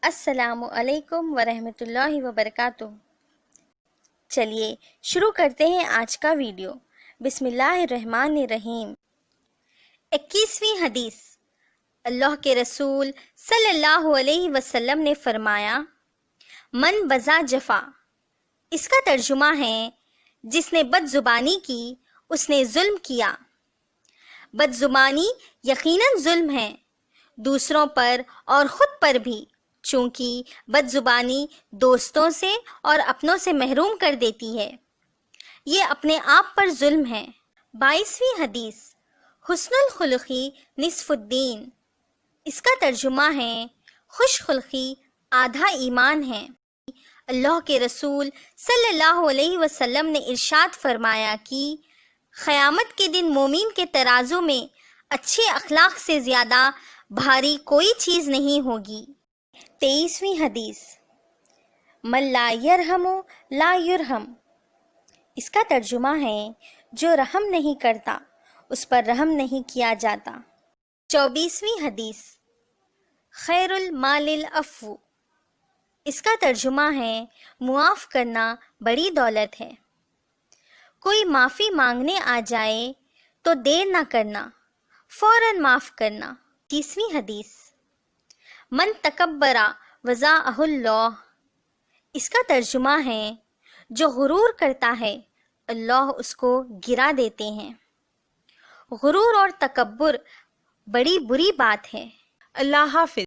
السلام علیکم ورحمۃ اللہ وبرکاتہ۔ چلیے شروع کرتے ہیں آج کا ویڈیو۔ بسم اللہ الرحمن الرحیم۔ 21ویں حدیث۔ اللہ کے رسول صلی اللہ علیہ وسلم نے فرمایا، من بزا جفا، اس کا ترجمہ ہے جس نے بد زبانی کی اس نے ظلم کیا۔ بد زبانی یقیناً ظلم ہے، دوسروں پر اور خود پر بھی، چونکہ بد زبانی دوستوں سے اور اپنوں سے محروم کر دیتی ہے، یہ اپنے آپ پر ظلم ہے۔ 22ویں حدیث۔ حسن الخلقی نصف الدین، اس کا ترجمہ ہے خوش خلقی آدھا ایمان ہے۔ اللہ کے رسول صلی اللہ علیہ وسلم نے ارشاد فرمایا کہ قیامت کے دن مومن کے ترازو میں اچھے اخلاق سے زیادہ بھاری کوئی چیز نہیں ہوگی۔ 23ویں حدیث۔ من لا یرحم لا یرحم، اس کا ترجمہ ہے جو رحم نہیں کرتا اس پر رحم نہیں کیا جاتا۔ 24ویں حدیث۔ خیر المال العفو، اس کا ترجمہ ہے معاف کرنا بڑی دولت ہے۔ کوئی معافی مانگنے آ جائے تو دیر نہ کرنا، فوراً معاف کرنا۔ 30ویں حدیث۔ من تکبر وضاعہ اللہ، اس کا ترجمہ ہے جو غرور کرتا ہے اللہ اس کو گرا دیتے ہیں۔ غرور اور تکبر بڑی بری بات ہے۔ اللہ حافظ۔